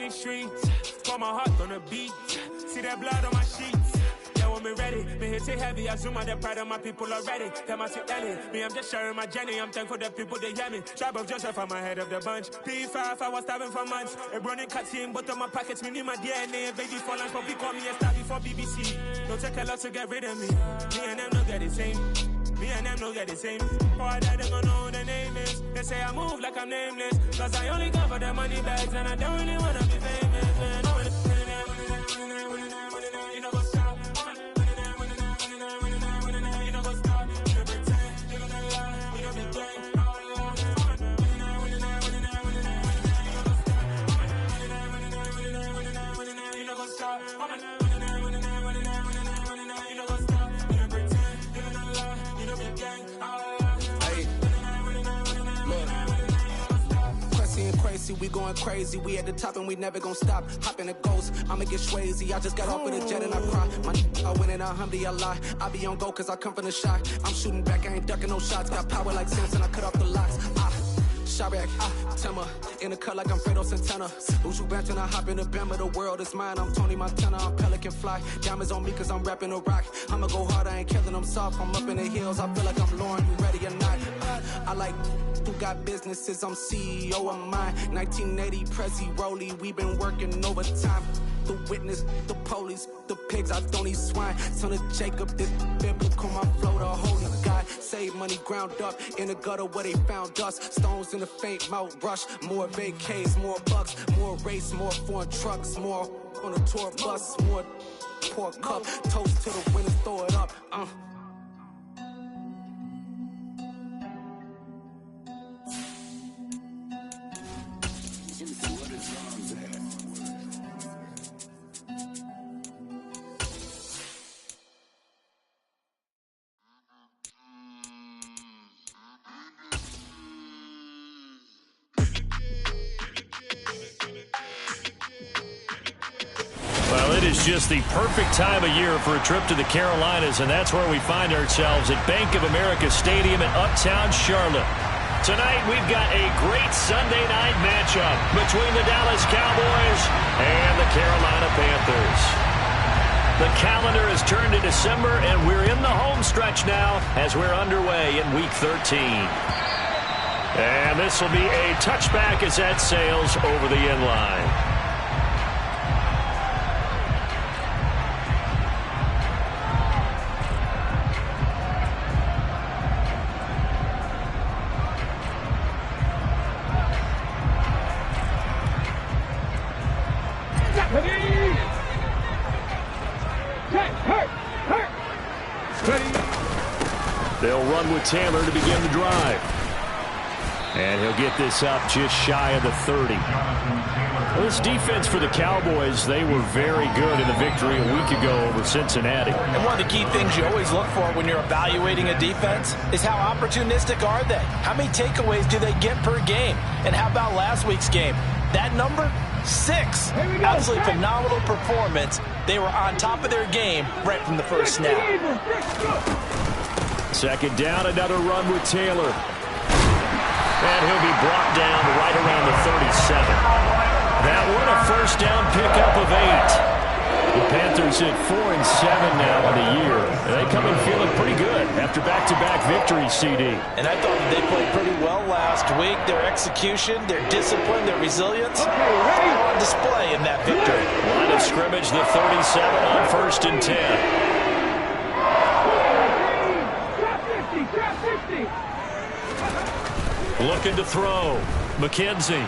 these streets. Pour my heart on the beat. See that blood on my sheets. Yeah, when me ready, me hit it heavy. I zoom out the pride of my people already. Tell my sweet Ellie, me I'm just sharing my journey. I'm thankful the people they hear me. Tribe of Joseph, I'm ahead of the bunch. P5, I was starving for months. A running cut team, but on my pockets, me need my DNA. Baby for lunch, but we call me a star before BBC. Don't take a lot to get rid of me. Me and them don't get the same. Me and them don't get the same. Boy, that they gon' know who the name is. They say I move like I'm nameless. Cause I only come for the money bags and I don't really wanna be famous, man. You know what's up? You know what's up? You know pretend. You know that lie. You know the gang. You know what's up? We going crazy, we at the top and we never gonna stop. Hop in a ghost, I'ma get swayzy. I just got off with a jet and I cry. I win in a Humvee, I lie. I be on go cause I come from the shot. I'm shooting back, I ain't ducking no shots. Got power like Samson, I cut off the locks. Shabak, Timmer, in the cut like I'm Fredo Santana. Uju Banton, I hop in the Bama, the world is mine. I'm Tony Montana, I'm Pelican Fly. Diamonds on me cause I'm rapping a rock. I'ma go hard, I ain't killing them soft. I'm up in the hills, I feel like I'm Lauren, you ready or not? I like who got businesses, I'm CEO of mine. 1980 Prezi Rolly, we been working overtime. The witness, the police, the pigs, I don't eat swine. Son of Jacob, this biblical, my flow, the holy God. Save money ground up in the gutter where they found us. Stones in the faint mouth rush. More vacays, more bucks, more race, more foreign trucks, more on a tour bus, more pour cup. Toast to the winners, throw it up. Just the perfect time of year for a trip to the Carolinas, and that's where we find ourselves at Bank of America Stadium in Uptown Charlotte. Tonight we've got a great Sunday night matchup between the Dallas Cowboys and the Carolina Panthers. The calendar has turned to December, and we're in the home stretch now as we're underway in Week 13. And this will be a touchback as that sails over the end line. They'll run with Taylor to begin the drive. And he'll get this up just shy of the 30. Well, this defense for the Cowboys, they were very good in the victory a week ago over Cincinnati. And one of the key things you always look for when you're evaluating a defense is how opportunistic are they? How many takeaways do they get per game? And how about last week's game? That number? 6. Absolutely phenomenal performance. They were on top of their game right from the first snap. Second down, another run with Taylor. And he'll be brought down right around the 37. That one a first down pickup of 8. The Panthers at 4-7 now in the year. And they come in feeling pretty good after back-to-back victories, CD. And I thought that they played pretty well last week. Their execution, their discipline, their resilience, all on display in that victory. Line of scrimmage, the 37 on 1st and 10. Looking to throw. McKenzie.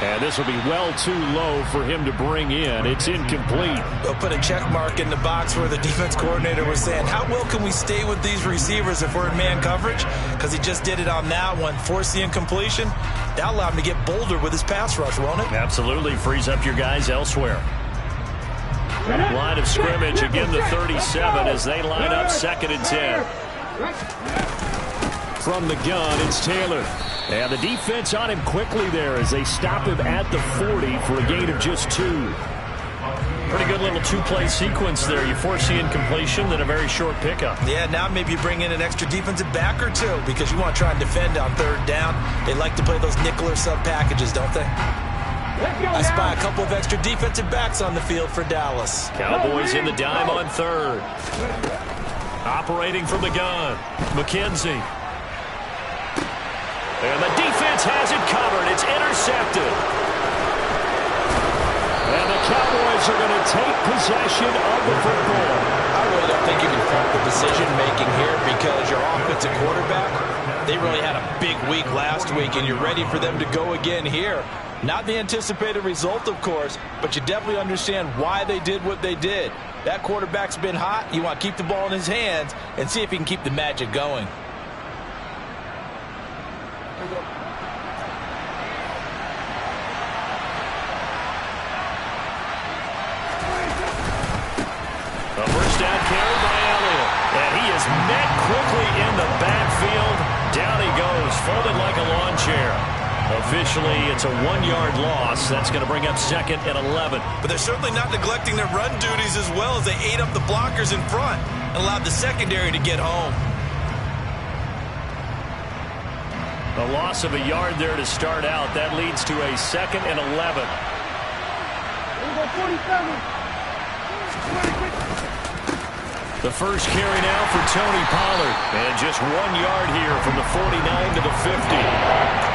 And this will be well too low for him to bring in. It's incomplete. They'll put a check mark in the box where the defense coordinator was saying, how well can we stay with these receivers if we're in man coverage? Because he just did it on that one. Force the incompletion. That'll allow him to get bolder with his pass rush, won't it? Absolutely. Frees up your guys elsewhere. Line of scrimmage, again the 37 as they line up 2nd and 10. From the gun, it's Taylor. And the defense on him quickly there as they stop him at the 40 for a gain of just 2. Pretty good little two-play sequence there. You force the incompletion, then a very short pickup. Yeah, now maybe you bring in an extra defensive back or two because you want to try and defend on 3rd down. They like to play those nickel or sub packages, don't they? I spy a couple of extra defensive backs on the field for Dallas. Cowboys in the dime on third. Operating from the gun, McKenzie. And the defense has it covered. It's intercepted. And the Cowboys are going to take possession of the football. I really don't think you can fault the decision-making here because your offensive quarterback, they really had a big week last week, and you're ready for them to go again here. Not the anticipated result, of course, but you definitely understand why they did what they did. That quarterback's been hot. You want to keep the ball in his hands and see if he can keep the magic going. A first down carry by Elliott. And he is met quickly in the backfield. Down he goes, folded like a lawn chair. Officially, it's a 1-yard loss. That's going to bring up second and 11. But they're certainly not neglecting their run duties as well as they ate up the blockers in front and allowed the secondary to get home. A loss of a yard there to start out. That leads to a second and 11. The first carry now for Tony Pollard. And just 1 yard here from the 49 to the 50.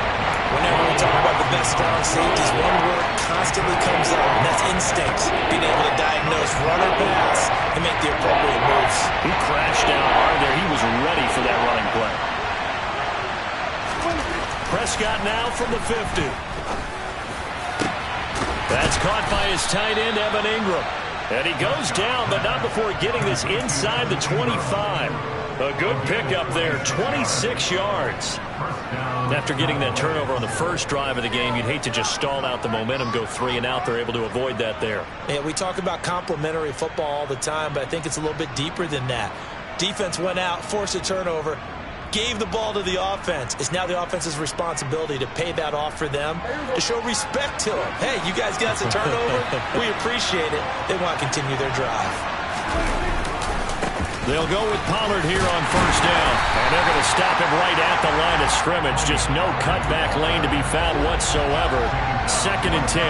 Whenever we talk about the best strong safeties, one word constantly comes up, and that's instincts. Being able to diagnose run or pass and make the appropriate moves. He crashed down hard there. He was ready for that running play. Prescott now from the 50. That's caught by his tight end, Evan Ingram. And he goes down, but not before getting this inside the 25. A good pickup there, 26 yards. After getting that turnover on the first drive of the game, you'd hate to just stall out the momentum, go 3 and out. They're able to avoid that there. Yeah, we talk about complementary football all the time, but I think it's a little bit deeper than that. Defense went out, forced a turnover, gave the ball to the offense. It's now the offense's responsibility to pay that off for them, to show respect to them. Hey, you guys got us a turnover. We appreciate it. They want to continue their drive. They'll go with Pollard here on first down. And they're going to stop him right at the line of scrimmage. Just no cutback lane to be found whatsoever. Second and 10.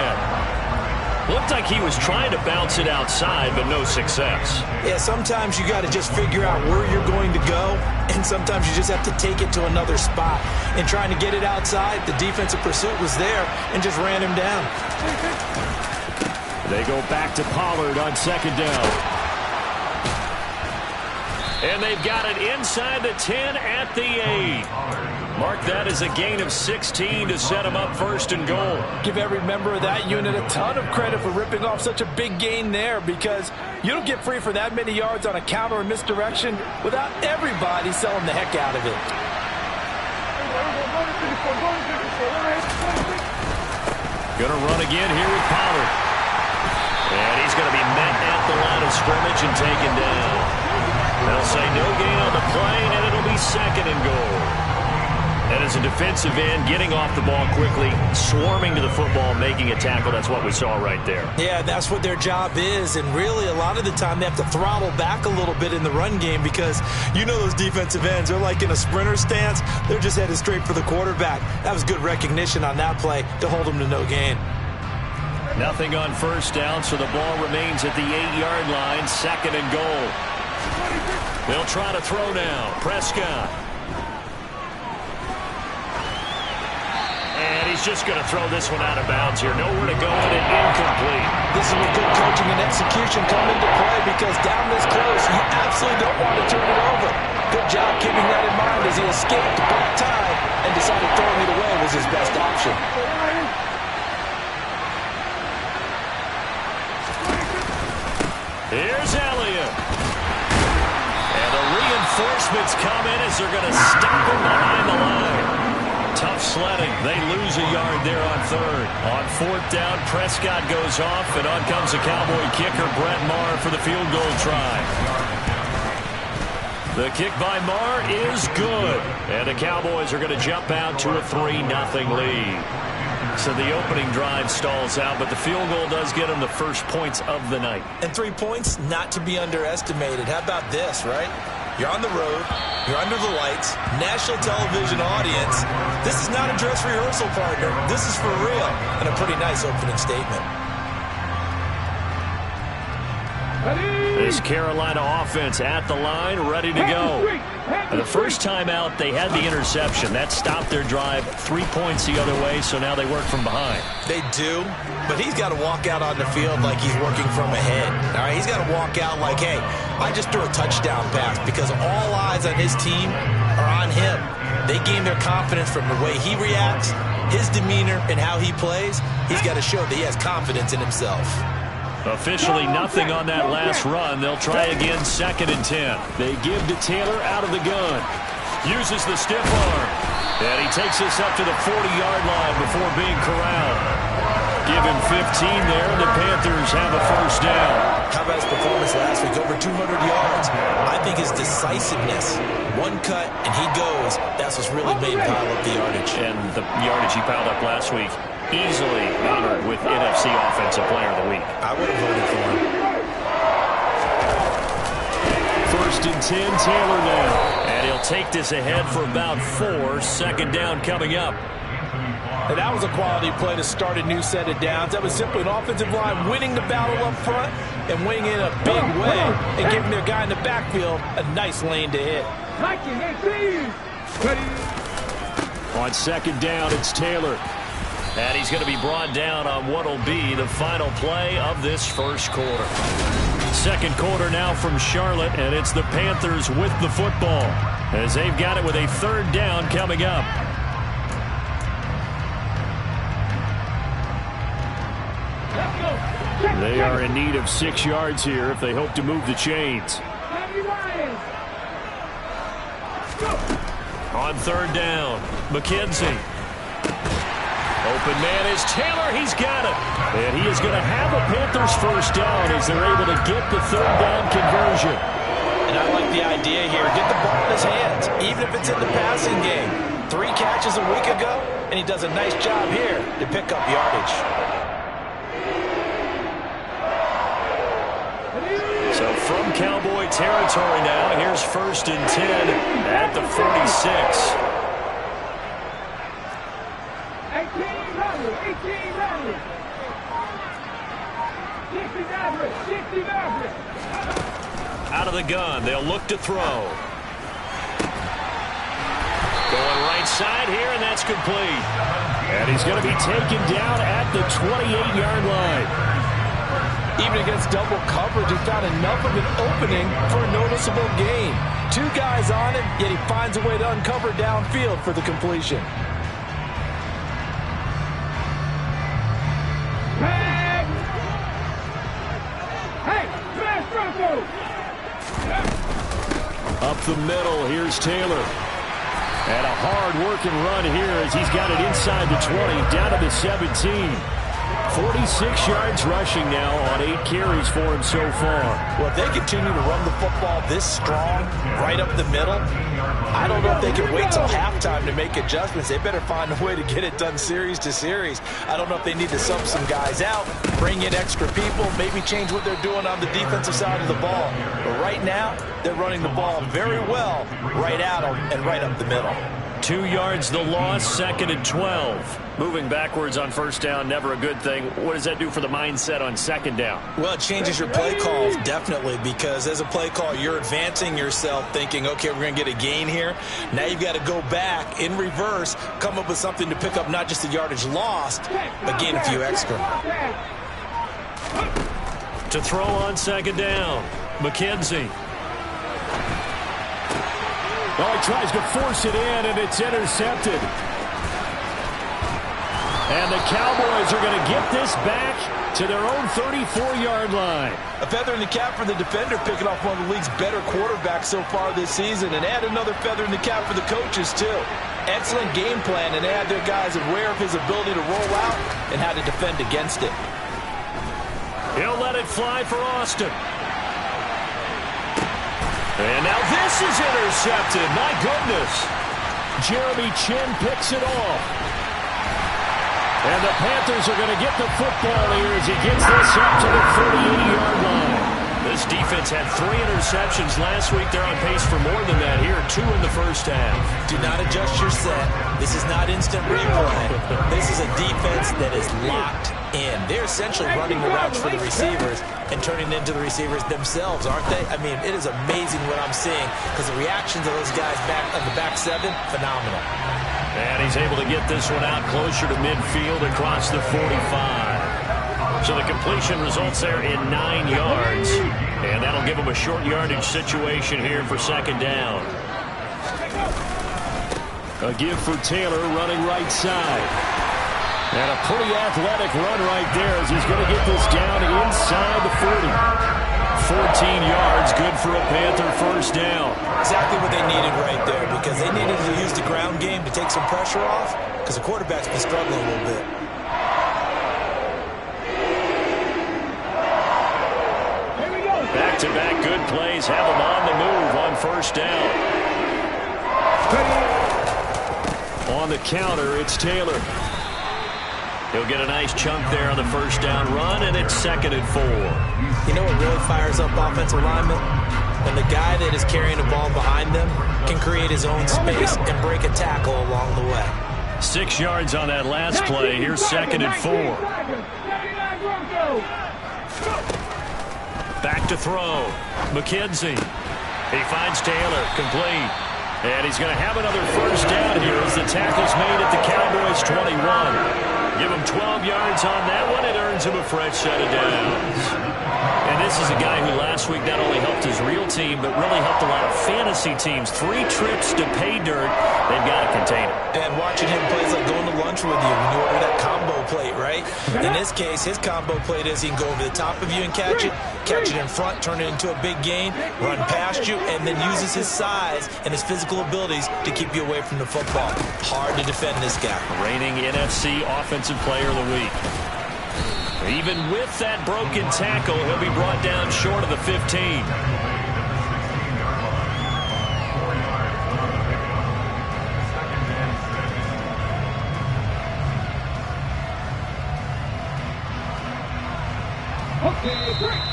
Looked like he was trying to bounce it outside, but no success. Yeah, sometimes you got to just figure out where you're going to go, and sometimes you just have to take it to another spot. And trying to get it outside, the defensive pursuit was there and just ran him down. They go back to Pollard on second down. And they've got it inside the 10 at the 8. Mark that as a gain of 16 to set him up first and goal. Give every member of that unit a ton of credit for ripping off such a big gain there, because you don't get free for that many yards on a counter or misdirection without everybody selling the heck out of it. Gonna run again here with Pollard. And he's going to be met at the line of scrimmage and taken down. They'll say no gain on the play, and it'll be second and goal. And as a defensive end, getting off the ball quickly, swarming to the football, making a tackle, that's what we saw right there. Yeah, that's what their job is, and really a lot of the time they have to throttle back a little bit in the run game because you know those defensive ends, they're like in a sprinter stance. They're just headed straight for the quarterback. That was good recognition on that play to hold them to no gain. Nothing on first down, so the ball remains at the 8-yard line, second and goal. They'll try to throw now. Prescott. And he's just going to throw this one out of bounds here. Nowhere to go and it incomplete. This is where good coaching and execution come into play because down this close, you absolutely don't want to turn it over. Good job keeping that in mind as he escaped back time and decided throwing it away was his best option. Here's Elliott. And the reinforcements come in as they're going to stop him behind the line. Tough sledding. They lose a yard there on third. On fourth down, Prescott goes off, and on comes the Cowboy kicker, Brett Maher, for the field goal try. The kick by Maher is good. And the Cowboys are going to jump out to a 3-0 lead. So the opening drive stalls out, but the field goal does get them the first points of the night. And 3 points, not to be underestimated. How about this, right? You're on the road. You're under the lights. National television audience. This is not a dress rehearsal, partner. This is for real. And a pretty nice opening statement. This Carolina offense at the line, ready to go. And the first time out, they had the interception. That stopped their drive 3 points the other way, so now they work from behind. They do, but he's got to walk out on the field like he's working from ahead. All right, he's got to walk out like, hey, I just threw a touchdown pass, because all eyes on his team are on him. They gain their confidence from the way he reacts, his demeanor, and how he plays. He's got to show that he has confidence in himself. Officially nothing on that last run. They'll try again, 2nd and 10. They give to Taylor out of the gun. Uses the stiff arm. And he takes this up to the 40-yard line before being corralled. Give him 15 there, and the Panthers have a first down. How about his performance last week? Over 200 yards. I think his decisiveness, one cut, and he goes. That's what's really made him pile up the yardage. And the yardage he piled up last week, easily honored with NFC Offensive Player of the Week. I would have voted for him. 1st and 10, Taylor now. And he'll take this ahead for about 4. 2nd down coming up. And that was a quality play to start a new set of downs. That was simply an offensive line winning the battle up front and winning in a big way and giving their guy in the backfield a nice lane to hit. On 2nd down, it's Taylor. And he's going to be brought down on what will be the final play of this first quarter. 2nd quarter now from Charlotte, and it's the Panthers with the football as they've got it with a 3rd down coming up. They are in need of 6 yards here if they hope to move the chains. On 3rd down, McKenzie. Open man is Taylor. He's got it. And he is going to have a Panthers first down as they're able to get the 3rd down conversion. And I like the idea here. Get the ball in his hands, even if it's in the passing game. 3 catches a week ago, and he does a nice job here to pick up yardage. So from Cowboy territory now, here's 1st and 10 at the 46. Out of the gun, they'll look to throw. Going right side here, and that's complete. And he's going to be taken down at the 28-yard line. Even against double coverage, he found enough of an opening for a noticeable gain. 2 guys on him, yet he finds a way to uncover downfield for the completion. Up the middle, here's Taylor. And a hard-working run here as he's got it inside the 20, down to the 17. 46 yards rushing now on 8 carries for him so far. Well, if they continue to run the football this strong, right up the middle, I don't know if they can wait till halftime to make adjustments. They better find a way to get it done series to series. I don't know if they need to sub some guys out, bring in extra people, maybe change what they're doing on the defensive side of the ball. But right now, they're running the ball very well right at them and right up the middle. 2 yards the loss, 2nd and 12. Moving backwards on 1st down, never a good thing. What does that do for the mindset on 2nd down? Well, it changes your play calls, definitely, because as a play call, you're advancing yourself thinking, okay, we're going to get a gain here. Now you've got to go back in reverse, come up with something to pick up not just the yardage lost, but gain a few extra. To throw on 2nd down, McKenzie. Oh, he tries to force it in, and it's intercepted. And the Cowboys are going to get this back to their own 34-yard line. A feather in the cap for the defender, picking off one of the league's better quarterbacks so far this season, and add another feather in the cap for the coaches, too. Excellent game plan, and they had their guys aware of his ability to roll out and how to defend against it. He'll let it fly for Austin. And now this is intercepted. My goodness. Jeremy Chin picks it off. And the Panthers are going to get the football here as he gets this up to the 38-yard line. This defense had 3 interceptions last week. They're on pace for more than that here. 2 in the first half. Do not adjust your set. This is not instant replay. This is a defense that is locked in. They're essentially running the routes for the receivers and turning into the receivers themselves, aren't they? I mean, it is amazing what I'm seeing because the reactions of those guys back on the back 7, phenomenal. And he's able to get this one out closer to midfield across the 45. So the completion results there in 9 yards. And that'll give him a short yardage situation here for second down. A give for Taylor running right side. And a pretty athletic run right there as he's going to get this down inside the 40. 14 yards, good for a Panther first down. Exactly what they needed right there because they needed to use the ground game to take some pressure off because the quarterback's been struggling a little bit. Back-to-back good plays have them on the move on first down. On the counter, it's Taylor. He'll get a nice chunk there on the first down run, and it's 2nd and 4. You know what really fires up offensive linemen? When the guy that is carrying the ball behind them can create his own space and break a tackle along the way. 6 yards on that last play. Here's 2nd and 4. Back to throw. McKenzie. He finds Taylor. Complete. And he's going to have another first down here as the tackle's made at the Cowboys' 21. Give him 12 yards on that one. It earns him a fresh set of downs. And this is a guy who last week not only helped his real team, but really helped a lot of fantasy teams. 3 trips to pay dirt. They've got to contain it. And watching him play is like going to lunch with you when you order that combo plate, right? In this case, his combo plate is he can go over the top of you and catch it in front, turn it into a big gain, run past you, and then uses his size and his physical abilities to keep you away from the football. Hard to defend this guy. Reigning NFC Offensive Player of the Week. Even with that broken tackle, he'll be brought down short of the 15.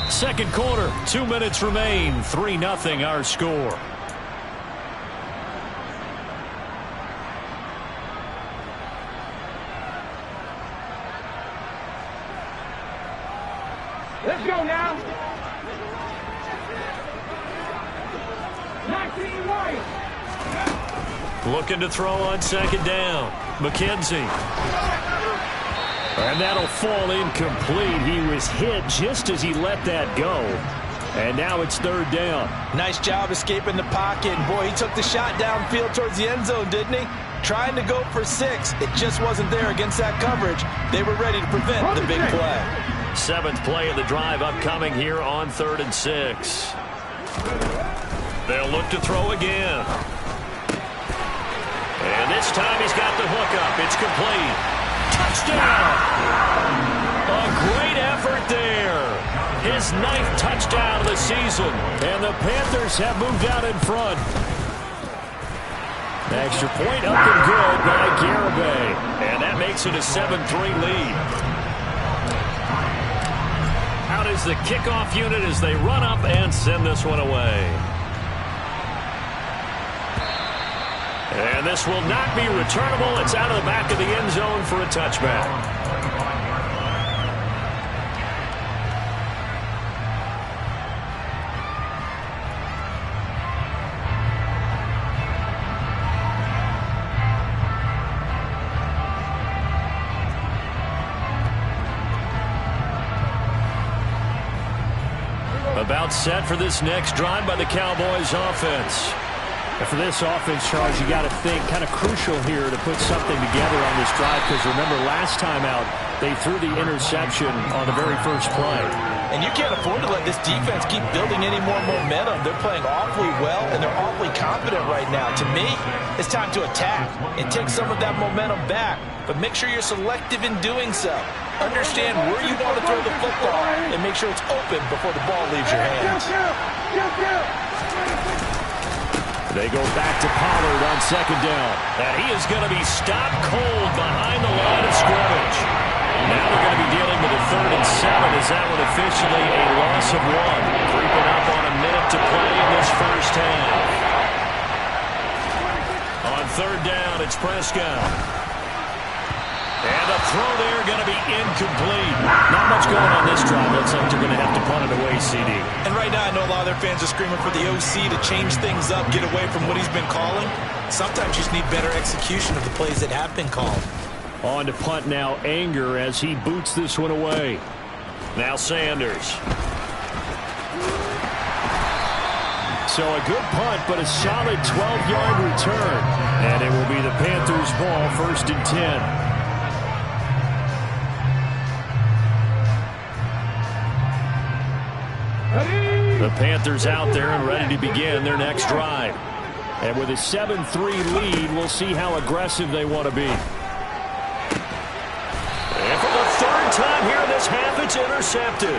Second quarter, 2 minutes remain. 3-0 our score. Let's go now. Looking to throw on second down. McKenzie. And that'll fall incomplete. He was hit just as he let that go. And now it's 3rd down. Nice job escaping the pocket. Boy, he took the shot downfield towards the end zone, didn't he? Trying to go for 6. It just wasn't there against that coverage. They were ready to prevent the big play. 7th play of the drive upcoming here on 3rd and 6. They'll look to throw again. And this time he's got the hook up. It's complete. Touchdown! A great effort there. His 9th touchdown of the season. And the Panthers have moved out in front. Extra point up and good by Garibay. And that makes it a 7-3 lead. Out is the kickoff unit as they run up and send this one away. And this will not be returnable. It's out of the back of the end zone for a touchback. About set for this next drive by the Cowboys offense. And for this offense, Charles, you got to think kind of crucial here to put something together on this drive because remember last time out they threw the interception on the very first play. And you can't afford to let this defense keep building any more momentum. They're playing awfully well and they're awfully confident right now. To me, it's time to attack and take some of that momentum back. But make sure you're selective in doing so. Understand where you want to throw the football and make sure it's open before the ball leaves your hands. They go back to Pollard on second down. And he is going to be stopped cold behind the line of scrimmage. Now they're going to be dealing with a 3rd and 7 as that one officially a loss of 1. first half. On third down, it's Prescott. And the throw there going to be incomplete. Not much going on this drive. Looks like they're going to have to punt it away, CD. And right now I know a lot of their fans are screaming for the OC to change things up, get away from what he's been calling. Sometimes you just need better execution of the plays that have been called. On to punt now, Anger, as he boots this one away. Now Sanders. So a good punt, but a solid 12-yard return. And it will be the Panthers' ball, 1st and 10. The Panthers out there and ready to begin their next drive. And with a 7-3 lead, we'll see how aggressive they want to be. And for the third time here in this half, it's intercepted.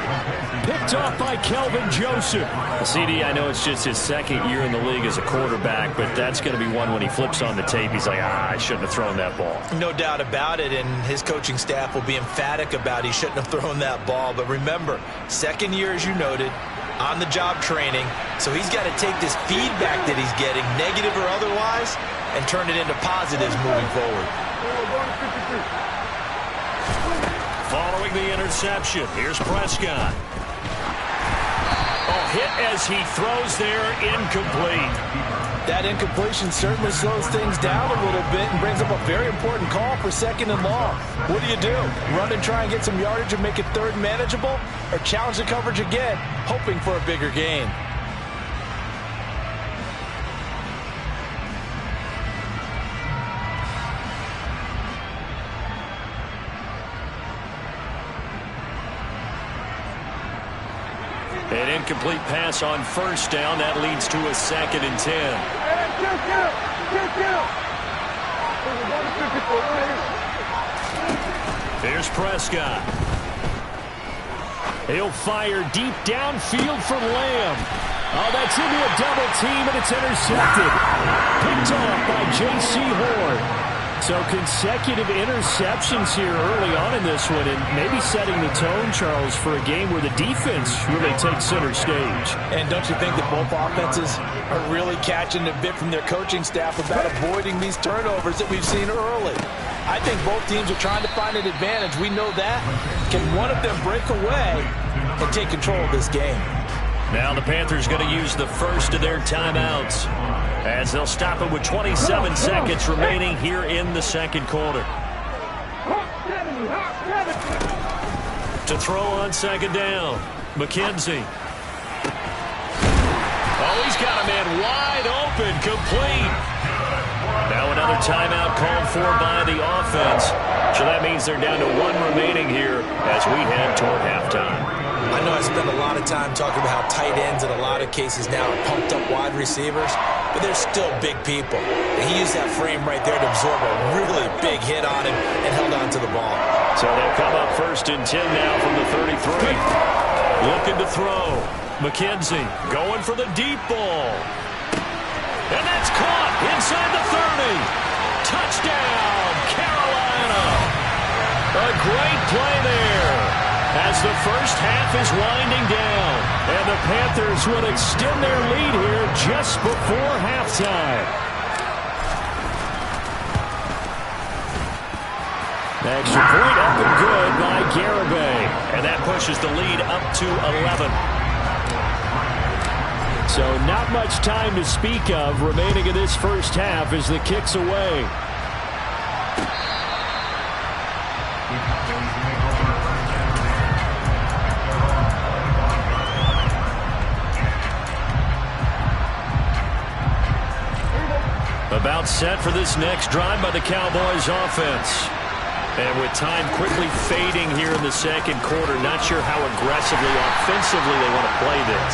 Picked off by Kelvin Joseph. CD, I know it's just his second year in the league as a quarterback, but that's going to be one when he flips on the tape. He's like, I shouldn't have thrown that ball. No doubt about it, and his coaching staff will be emphatic about he shouldn't have thrown that ball. But remember, second year, as you noted, on-the-job training, so he's got to take this feedback that he's getting, negative or otherwise, and turn it into positives moving forward. Following the interception, here's Prescott. Oh, hit as he throws there, incomplete. That incompletion certainly slows things down a little bit and brings up a very important call for 2nd and long. What do? Run and try and get some yardage and make it third manageable, or challenge the coverage again, hoping for a bigger gain? An incomplete pass on first down. That leads to a 2nd and 10. Here's Prescott. He'll fire deep downfield for Lamb. Oh, that's into a double team, and it's intercepted. Picked off by J.C. Horn. So consecutive interceptions here early on in this one, and maybe setting the tone, Charles, for a game where the defense really takes center stage. And don't you think that both offenses are really catching a bit from their coaching staff about avoiding these turnovers that we've seen early? I think both teams are trying to find an advantage. We know that. Can one of them break away and take control of this game? Now the Panthers going to use the first of their timeouts as they'll stop it with 27 seconds remaining here in the second quarter. To throw on second down, McKenzie. Oh, he's got a man wide open, complete. Now another timeout called for by the offense. So that means they're down to 1 remaining here as we head toward halftime. I know I spend a lot of time talking about how tight ends in a lot of cases now are pumped up wide receivers, but they're still big people. And he used that frame right there to absorb a really big hit on him and held on to the ball. So they'll come up 1st and 10 now from the 33. Looking to throw. McKenzie going for the deep ball. And that's caught inside the 30. Touchdown, Carolina. A great play there as the first half is winding down. And the Panthers will extend their lead here just before halftime. Extra point up and good by Garibay. And that pushes the lead up to 11. So not much time to speak of remaining in this first half as the kick's away. About set for this next drive by the Cowboys offense. And with time quickly fading here in the second quarter, not sure how aggressively, offensively they want to play this.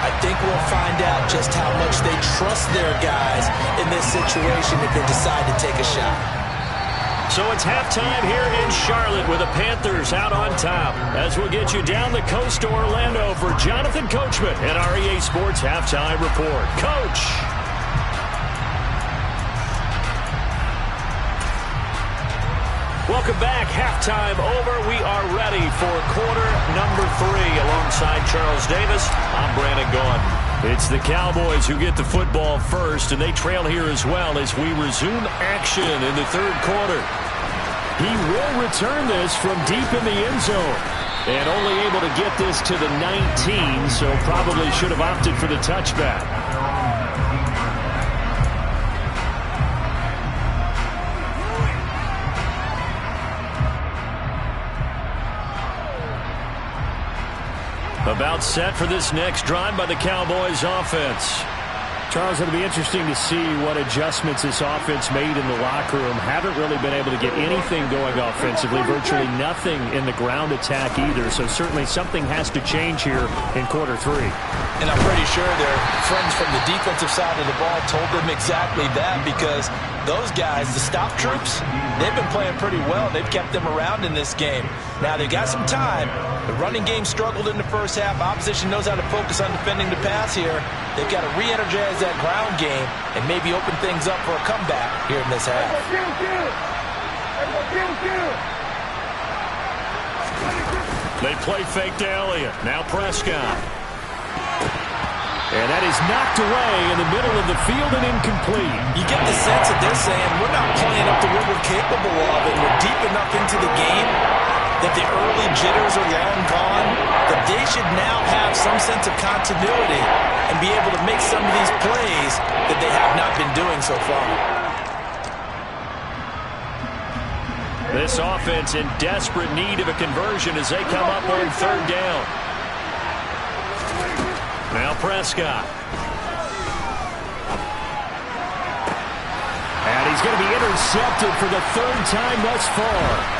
I think we'll find out just how much they trust their guys in this situation if they decide to take a shot. So it's halftime here in Charlotte with the Panthers out on top. As we'll get you down the coast to Orlando for Jonathan Coachman and our EA Sports Halftime Report. Coach! Welcome back. Halftime over. We are ready for quarter number 3. Alongside Charles Davis, I'm Brandon Gaudin. It's the Cowboys who get the football first, and they trail here as well as we resume action in the third quarter. He will return this from deep in the end zone. And only able to get this to the 19, so probably should have opted for the touchback. About set for this next drive by the Cowboys offense. Charles, it'll be interesting to see what adjustments this offense made in the locker room. Haven't really been able to get anything going offensively, virtually nothing in the ground attack either. So certainly something has to change here in quarter three. And I'm pretty sure their friends from the defensive side of the ball told them exactly that, because those guys, the stop troops, they've been playing pretty well. They've kept them around in this game. Now they've got some time. The running game struggled in the first half. Opposition knows how to focus on defending the pass here. They've got to re-energize that ground game and maybe open things up for a comeback here in this half. They play fake to Elliott. Now Prescott. And that is knocked away in the middle of the field and incomplete. You get the sense that they're saying we're not playing up to what we're capable of, and we're deep enough into the game that the early jitters are long gone, that they should now have some sense of continuity and be able to make some of these plays that they have not been doing so far. This offense in desperate need of a conversion as they come up on third down. Now Prescott. And he's going to be intercepted for the third time thus far.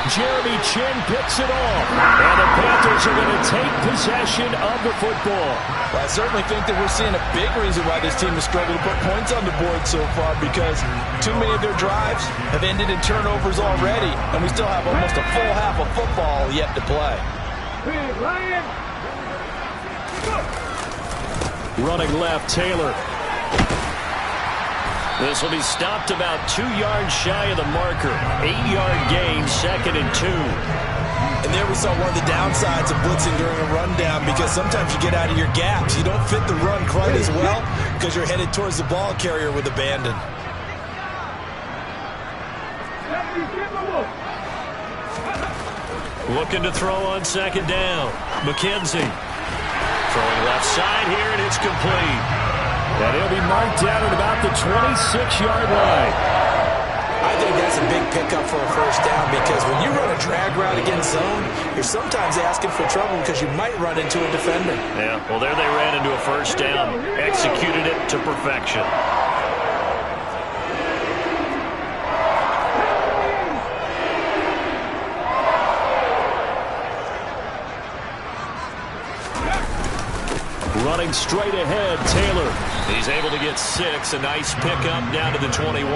Jeremy Chin picks it off. And the Panthers are going to take possession of the football. Well, I certainly think that we're seeing a big reason why this team has struggled to put points on the board so far, because too many of their drives have ended in turnovers already, and we still have almost a full half of football yet to play. Running left, Taylor. This will be stopped about 2 yards shy of the marker. 8-yard gain, 2nd and 2. And there we saw one of the downsides of blitzing during a rundown, because sometimes you get out of your gaps. You don't fit the run quite as well because you're headed towards the ball carrier with abandon. Looking to throw on 2nd down. McKenzie. Throwing left side here, and it's complete. And he'll be marked down at about the 26-yard line. I think that's a big pickup for a first down, because when you run a drag route against zone, you're sometimes asking for trouble because you might run into a defender. Yeah, well, there they ran into a first down. Executed it to perfection. Running straight ahead, Taylor. He's able to get 6. A nice pickup down to the 21.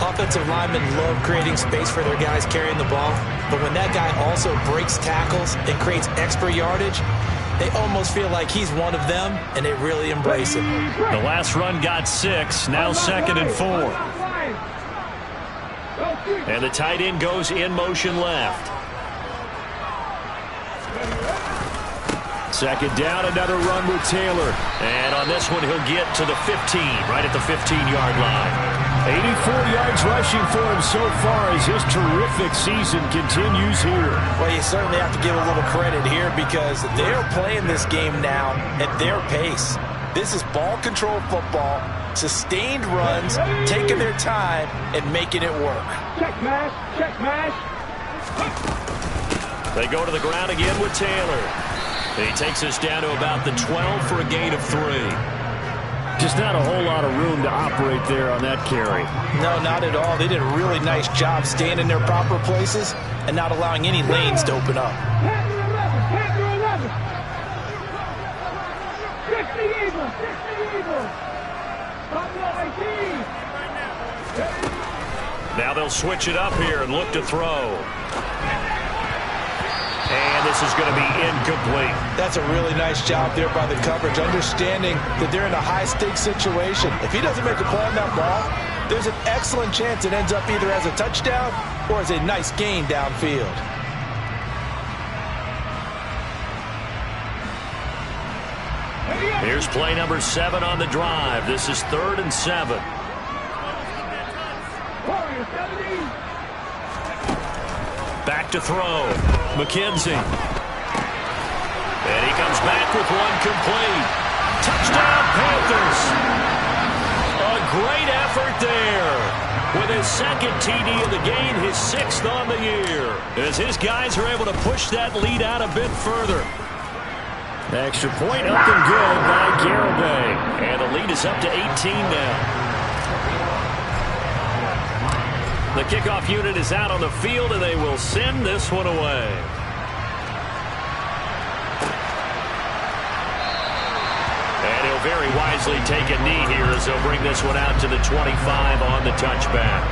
Offensive linemen love creating space for their guys carrying the ball, but when that guy also breaks tackles and creates extra yardage, they almost feel like he's one of them, and they really embrace it. The last run got 6, now 2nd and 4. And the tight end goes in motion left. 2nd down, another run with Taylor. And on this one, he'll get to the 15, right at the 15-yard line. 84 yards rushing for him so far as his terrific season continues here. Well, you certainly have to give a little credit here, because they're playing this game now at their pace. This is ball control football, sustained runs, taking their time, and making it work. Check mash, check mash. They go to the ground again with Taylor. He takes us down to about the 12 for a gain of 3. Just not a whole lot of room to operate there on that carry. No, not at all. They did a really nice job staying in their proper places and not allowing any lanes to open up. Now they'll switch it up here and look to throw. And this is going to be incomplete. That's a really nice job there by the coverage, understanding that they're in a high-stakes situation. If he doesn't make a play on that ball, there's an excellent chance it ends up either as a touchdown or as a nice gain downfield. Hey, Here's play number 7 on the drive. This is 3rd and 7. Back to throw. McKenzie. And he comes back with one complete. Touchdown, Panthers. A great effort there. With his second TD of the game, his 6th on the year. As his guys are able to push that lead out a bit further. Extra point up and good by Garibay. And the lead is up to 18 now. The kickoff unit is out on the field, and they will send this one away. And he'll very wisely take a knee here as they'll bring this one out to the 25 on the touchback.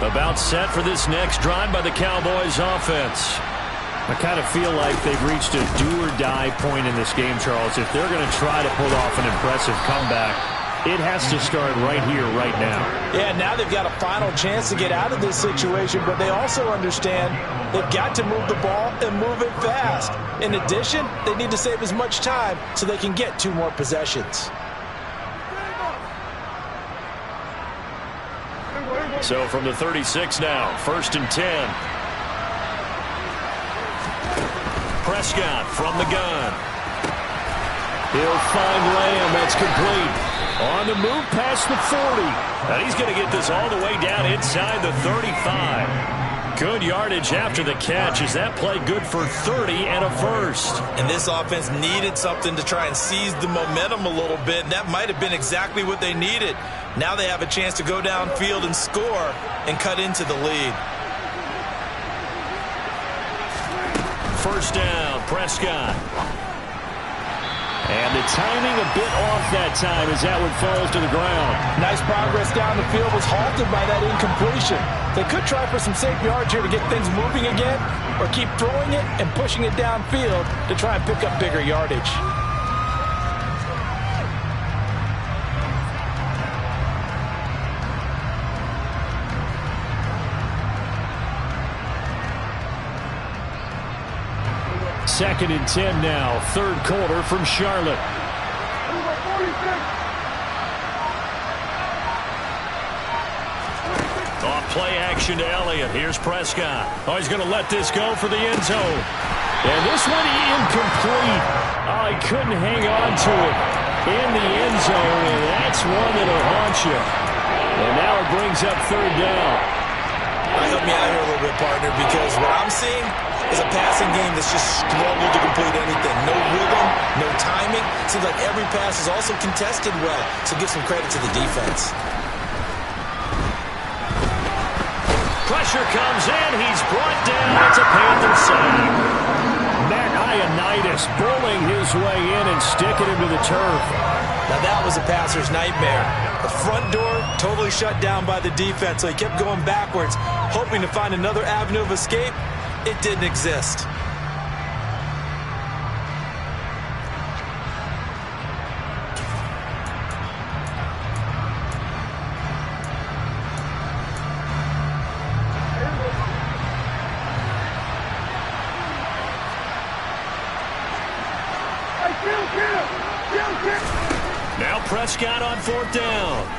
About set for this next drive by the Cowboys offense. I kind of feel like they've reached a do-or-die point in this game, Charles. If they're going to try to pull off an impressive comeback, it has to start right here, right now. Yeah, now they've got a final chance to get out of this situation, but they also understand they've got to move the ball and move it fast. In addition, they need to save as much time so they can get 2 more possessions. So from the 36 now, 1st and 10. Prescott from the gun. He'll find Lamb. That's complete. On the move past the 40. And he's going to get this all the way down inside the 35. Good yardage after the catch. Is that play good for 30 and a first? And this offense needed something to try and seize the momentum a little bit, and that might have been exactly what they needed. Now they have a chance to go downfield and score and cut into the lead. First down, Prescott. And the timing a bit off that time as that one falls to the ground. Nice progress down the field was halted by that incompletion. They could try for some safe yards here to get things moving again, or keep throwing it and pushing it downfield to try and pick up bigger yardage. Second and 10 now, 3rd quarter from Charlotte. Off play action to Elliott. Here's Prescott. Oh, he's going to let this go for the end zone. And this one incomplete. Oh, he couldn't hang on to it in the end zone, and that's one that'll haunt you. And now it brings up 3rd down. Help me out here a little bit, partner, because what I'm seeing is a passing game that's just struggled to complete anything. No rhythm, no timing. Seems like every pass is also contested well, so give some credit to the defense. Pressure comes in. He's brought down. It's a Panther sack. Matt Ioannidis bullying his way in and sticking him to the turf. Now that was a passer's nightmare. The front door totally shut down by the defense, so he kept going backwards, hoping to find another avenue of escape. It didn't exist. Now Prescott on 4th down.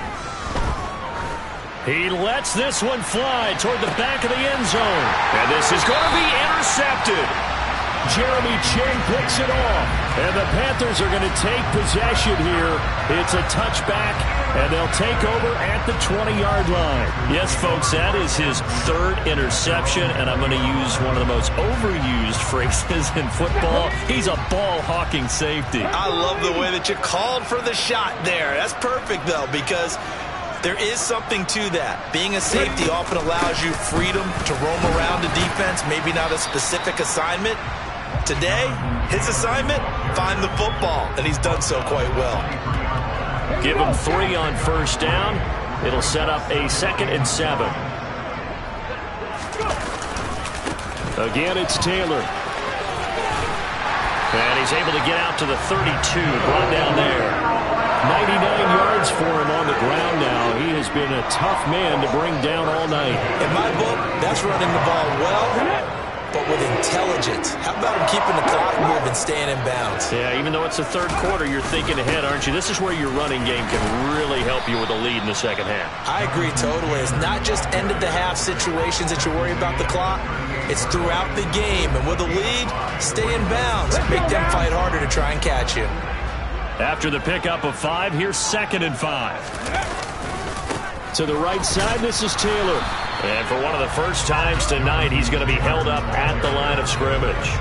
He lets this one fly toward the back of the end zone. And this is going to be intercepted. Jeremy Chinn picks it off. And the Panthers are going to take possession here. It's a touchback, and they'll take over at the 20-yard line. Yes, folks, that is his 3rd interception, and I'm going to use one of the most overused phrases in football. He's a ball-hawking safety. I love the way that you called for the shot there. That's perfect, though, because there is something to that. Being a safety often allows you freedom to roam around the defense, maybe not a specific assignment. Today, his assignment, find the football, and he's done so quite well. Give him 3 on 1st down. It'll set up a 2nd and 7. Again, it's Taylor. And he's able to get out to the 32, brought down there. 99 yards for him on the ground now. He has been a tough man to bring down all night. In my book, that's running the ball well but with intelligence. How about him keeping the clock moving, staying in bounds? Yeah, even though it's the third quarter, you're thinking ahead, aren't you? This is where your running game can really help you with a lead in the second half. I agree totally. It's not just end-of-the-half situations that you worry about the clock. It's throughout the game. And with a lead, stay in bounds. Make them fight harder to try and catch you. After the pickup of 5, here's 2nd and 5. To the right side, this is Taylor. And for one of the first times tonight, he's going to be held up at the line of scrimmage.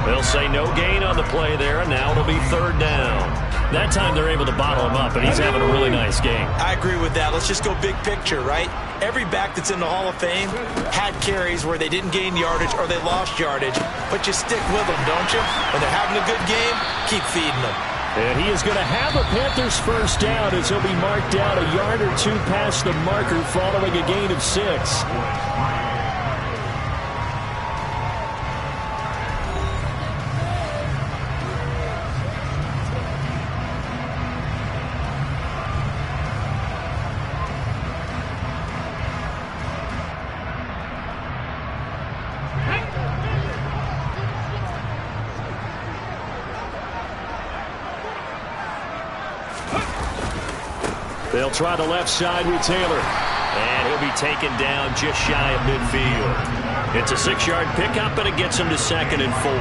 They'll say no gain on the play there, and now it'll be 3rd down. That time they're able to bottle him up, and he's having a really nice game. I agree with that. Let's just go big picture, right? Every back that's in the Hall of Fame had carries where they didn't gain yardage or they lost yardage, but you stick with them, don't you? When they're having a good game, keep feeding them. And he is going to have a Panthers first down as he'll be marked down a yard or two past the marker following a gain of 6. They'll try the left side with Taylor. And he'll be taken down just shy of midfield. It's a 6-yard pickup, and it gets him to 2nd and 4.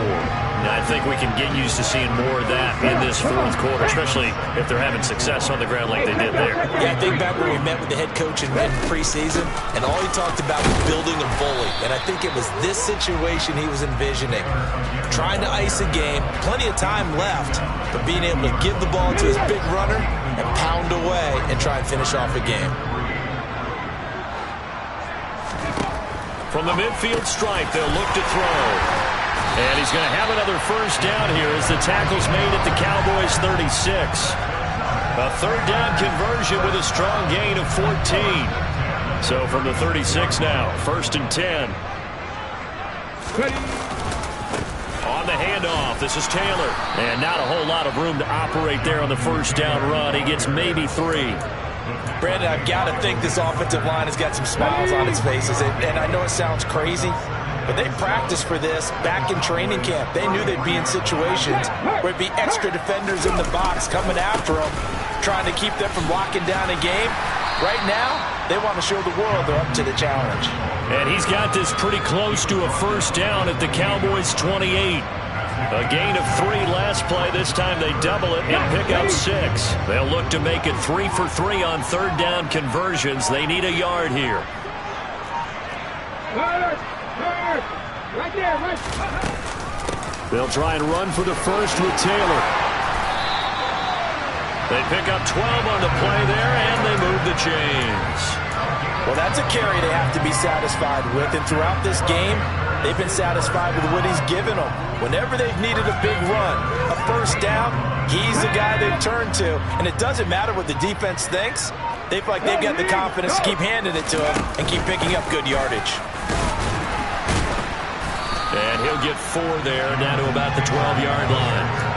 Now, I think we can get used to seeing more of that in this 4th quarter, especially if they're having success on the ground like they did there. Yeah, I think back when we met with the head coach in preseason, and all he talked about was building a bully. And I think it was this situation he was envisioning. Trying to ice a game, plenty of time left, but being able to give the ball to his big runner and pound away and try and finish off a game. From the midfield stripe, they'll look to throw. And he's going to have another first down here as the tackle's made at the Cowboys' 36. A 3rd down conversion with a strong gain of 14. So from the 36 now, 1st and 10. On the handoff, this is Taylor. And not a whole lot of room to operate there on the first down run. He gets maybe 3. Brandon, I've got to think this offensive line has got some smiles on its faces. And I know it sounds crazy, but they practiced for this back in training camp. They knew they'd be in situations where it'd be extra defenders in the box coming after them, trying to keep them from locking down a game. Right now, they want to show the world they're up to the challenge. And he's got this pretty close to a first down at the Cowboys' 28. A gain of 3 last play. This time they double it and pick up 6. They'll look to make it 3 for 3 on 3rd down conversions. They need a yard here. Right there, right. They'll try and run for the first with Taylor. They pick up 12 on the play there, and they move the chains. Well, that's a carry they have to be satisfied with. And throughout this game, they've been satisfied with what he's given them. Whenever they've needed a big run, a first down, he's the guy they've turned to. And it doesn't matter what the defense thinks. They feel like they've got the confidence to keep handing it to him and keep picking up good yardage. And he'll get 4 there, down to about the 12-yard line.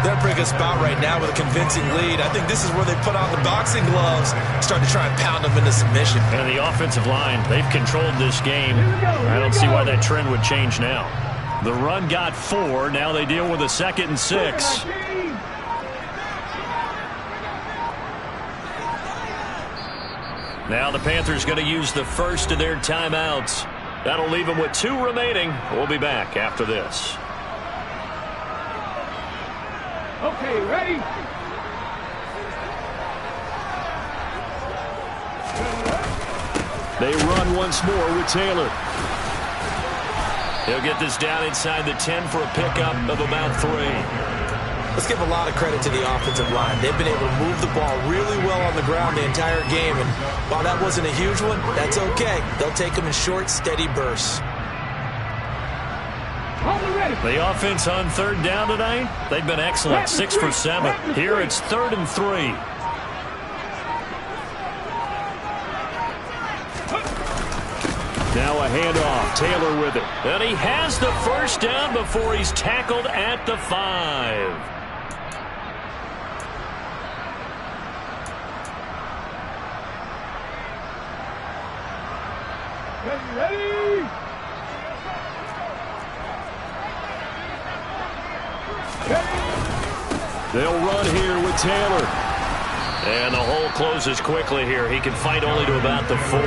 They're in a pretty good spot right now with a convincing lead. I think this is where they put on the boxing gloves, start to try and pound them into submission. And the offensive line, they've controlled this game. I don't see why that trend would change now. The run got 4. Now they deal with a 2nd and 6. Now the Panthers going to use the first of their timeouts. That'll leave them with 2 remaining. We'll be back after this. Okay, ready? They run once more with Taylor. He'll get this down inside the 10 for a pickup of about 3. Let's give a lot of credit to the offensive line. They've been able to move the ball really well on the ground the entire game. And while that wasn't a huge one, that's okay. They'll take them in short, steady bursts. The offense on 3rd down tonight, they've been excellent. 6 for 7. Here it's 3rd and 3. Now a handoff. Taylor with it. And he has the first down before he's tackled at the 5. Ready? They'll run here with Taylor. And the hole closes quickly here. He can fight only to about the 4.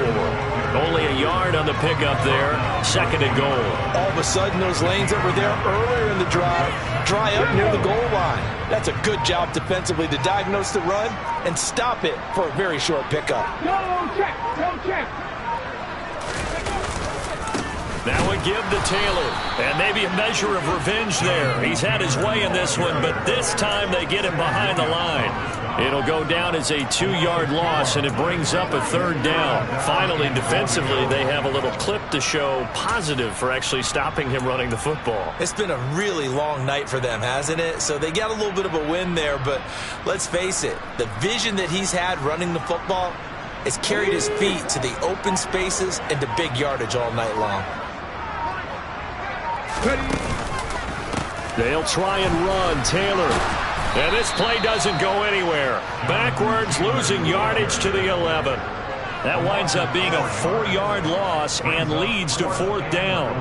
Only a yard on the pickup there. 2nd and goal. All of a sudden, those lanes that were there earlier in the drive dry up near the goal line. That's a good job defensively to diagnose the run and stop it for a very short pickup. No check. Now we give to Taylor. And maybe a measure of revenge there. He's had his way in this one, but this time they get him behind the line. It'll go down as a 2-yard loss, and it brings up a 3rd down. Finally, defensively, they have a little clip to show positive for actually stopping him running the football. It's been a really long night for them, hasn't it? So they got a little bit of a win there, but let's face it, the vision that he's had running the football has carried his feet to the open spaces and to big yardage all night long. They'll try and run. Taylor. And this play doesn't go anywhere. Backwards, losing yardage to the 11. That winds up being a 4-yard loss and leads to 4th down.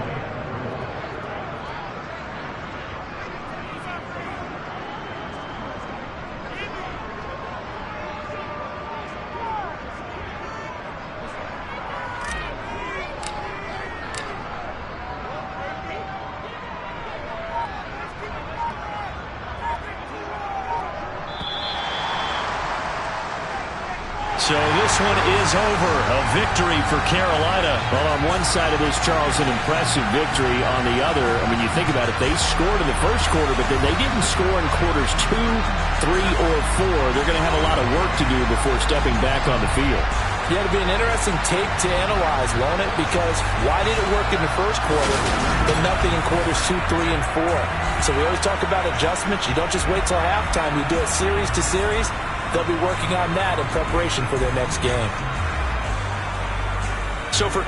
So this one is over. A victory for Carolina. Well, on one side of this, Charles, an impressive victory. On the other, I mean, you think about it, they scored in the first quarter, but then they didn't score in quarters 2, 3, or 4. They're going to have a lot of work to do before stepping back on the field. Yeah, it'll be an interesting tape to analyze, won't it? Because why did it work in the first quarter, but nothing in quarters 2, 3, and 4? So we always talk about adjustments. You don't just wait till halftime. You do it series to series. They'll be working on that in preparation for their next game. So for